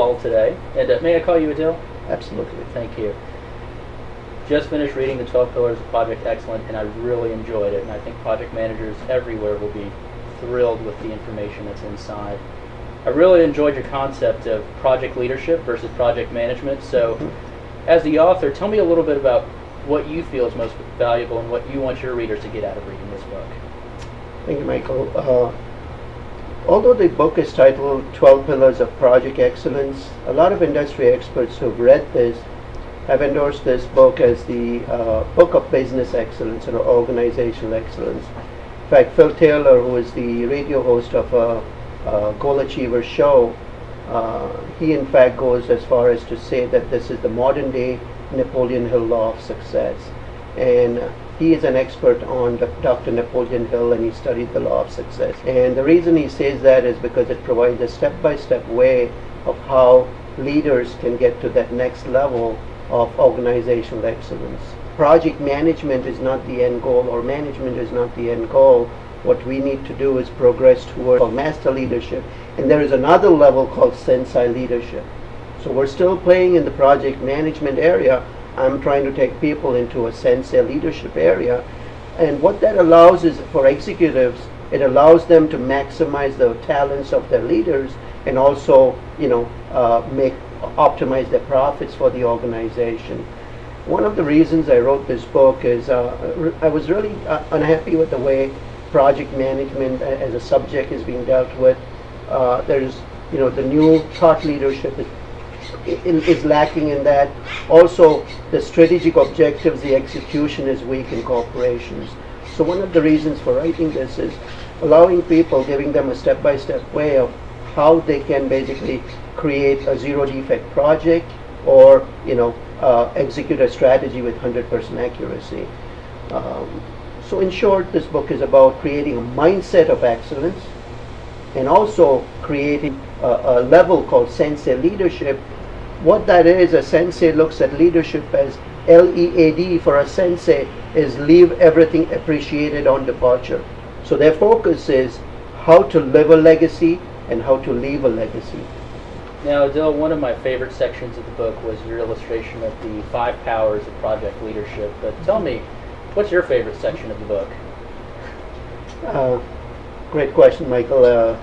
Dalal today. And may I call you Adil? Absolutely. Thank you. Just finished reading the 12 Pillars of Project Excellence, and I really enjoyed it. And I think project managers everywhere will be thrilled with the information that's inside. I really enjoyed your concept of project leadership versus project management. So, as the author, tell me a little bit about what you feel is most valuable and what you want your readers to get out of reading this book. Thank you, Michael. Although the book is titled 12 Pillars of Project Excellence, a lot of industry experts who've read this have endorsed this book as the book of business excellence and organizational excellence. In fact, Phil Taylor, who is the radio host of a Goal Achiever show, he in fact goes as far as to say that this is the modern day Napoleon Hill law of success. And he is an expert on Dr. Napoleon Hill, and he studied the law of success. And the reason he says that is because it provides a step-by-step way of how leaders can get to that next level of organizational excellence. Project management is not the end goal, or management is not the end goal. What we need to do is progress toward master leadership. And there is another level called sensei leadership. So we're still playing in the project management area. I'm trying to take people into a sensei leadership area. And what that allows is for executives, it allows them to maximize the talents of their leaders and also, optimize their profits for the organization. One of the reasons I wrote this book is I was really unhappy with the way project management as a subject is being dealt with. There's, the new thought leadership is lacking in that. Also, the strategic objectives, the execution is weak in corporations. So one of the reasons for writing this is allowing people, giving them a step-by-step way of how they can basically create a zero defect project or execute a strategy with 100% accuracy. So in short, this book is about creating a mindset of excellence and also creating a level called sensei leadership. What that is, a sensei looks at leadership as LEAD for a sensei is leave everything appreciated on departure. So their focus is how to live a legacy and how to leave a legacy. Now, Adil, one of my favorite sections of the book was your illustration of the 5 powers of project leadership. But tell me, what's your favorite section of the book? Great question, Michael.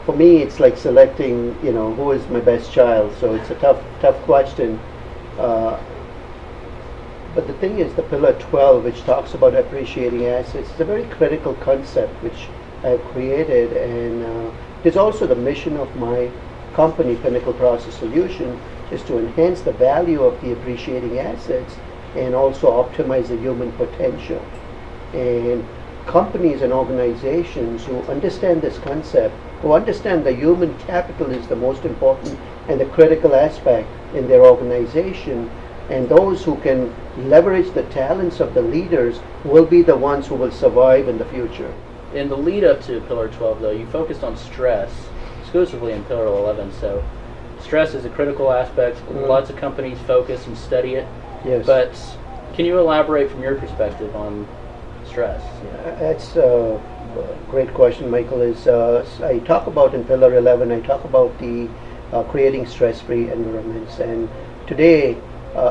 For me, it's like selecting, who is my best child. So it's a tough question. But the thing is, the pillar 12, which talks about appreciating assets, is a very critical concept which I've created, and it's also the mission of my company, Pinnacle Process Solution, is to enhance the value of the appreciating assets and also optimize the human potential. And companies and organizations who understand this concept, who understand the human capital is the most important and the critical aspect in their organization, and those who can leverage the talents of the leaders will be the ones who will survive in the future. In the lead up to Pillar 12, though, you focused on stress exclusively in Pillar 11. So stress is a critical aspect. Lots of companies focus and study it. Yes. But can you elaborate from your perspective on stress? That's a great question, Michael. I talk about in Pillar 11, I talk about the creating stress-free environments. And today,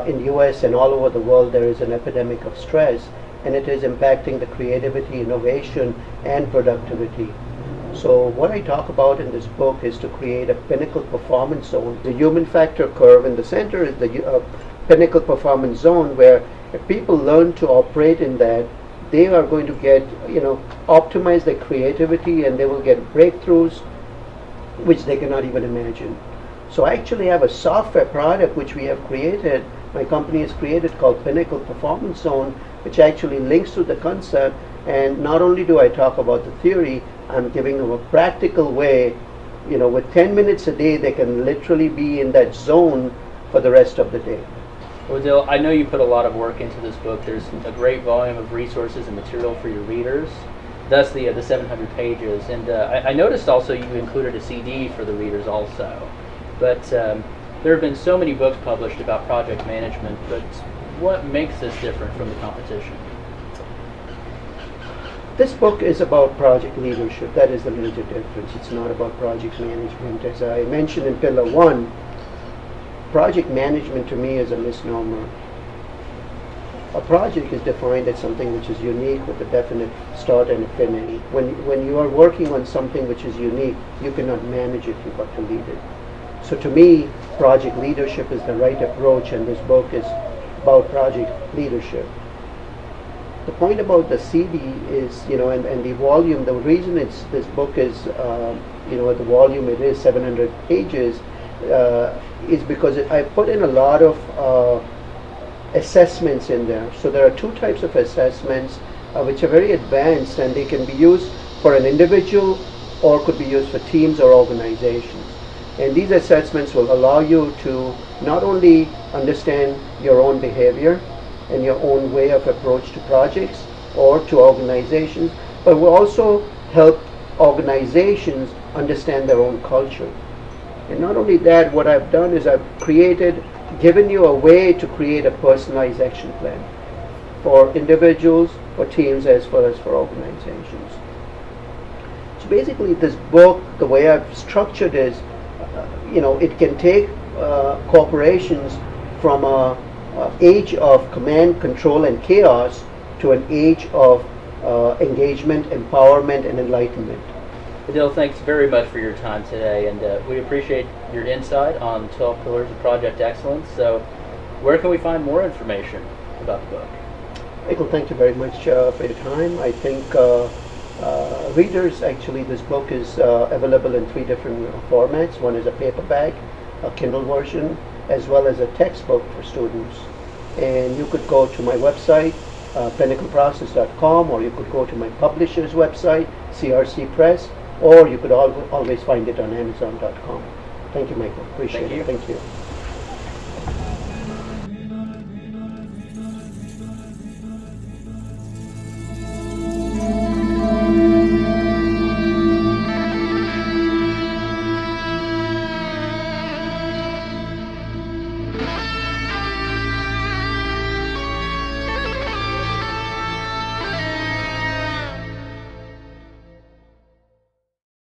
in the US and all over the world, there is an epidemic of stress, and it is impacting the creativity, innovation, and productivity. So what I talk about in this book is to create a pinnacle performance zone. The human factor curve in the center is the pinnacle performance zone, where if people learn to operate in that, they are going to get, optimize their creativity, and they will get breakthroughs which they cannot even imagine. So I actually have a software product which we have created, my company has created, called Pinnacle Performance Zone, which actually links to the concept. And not only do I talk about the theory, I'm giving them a practical way. With 10 minutes a day, they can literally be in that zone for the rest of the day. Well, Adil, I know you put a lot of work into this book. There's a great volume of resources and material for your readers, thus the 700 pages. And I noticed also you included a CD for the readers also. But there have been so many books published about project management, but what makes this different from the competition? This book is about project leadership. That is the major difference. It's not about project management. As I mentioned in Pillar 1, project management to me is a misnomer. A project is defined as something which is unique with a definite start and a finish. When you are working on something which is unique, you cannot manage it, you've got to lead it. So to me, project leadership is the right approach, and this book is about project leadership. The point about the CD is, and the volume, the reason this book is, the volume it is 700 pages, is because I put in a lot of assessments in there. So there are two types of assessments which are very advanced, and they can be used for an individual or could be used for teams or organizations. And these assessments will allow you to not only understand your own behavior and your own way of approach to projects or to organizations, but will also help organizations understand their own culture. And not only that, what I've done is I've given you a way to create a personalized action plan for individuals, for teams, as well as for organizations. So basically this book, the way I've structured is, it can take corporations from an age of command, control, and chaos to an age of engagement, empowerment, and enlightenment. Adil, thanks very much for your time today, and we appreciate your insight on 12 Pillars of Project Excellence. So where can we find more information about the book? Michael, thank you very much for your time. I think readers, actually, this book is available in 3 different formats. One is a paperback, a Kindle version, as well as a textbook for students. And you could go to my website, pinnacleprocess.com, or you could go to my publisher's website, CRC Press, or you could always find it on Amazon.com. Thank you, Michael. Appreciate it. Thank you.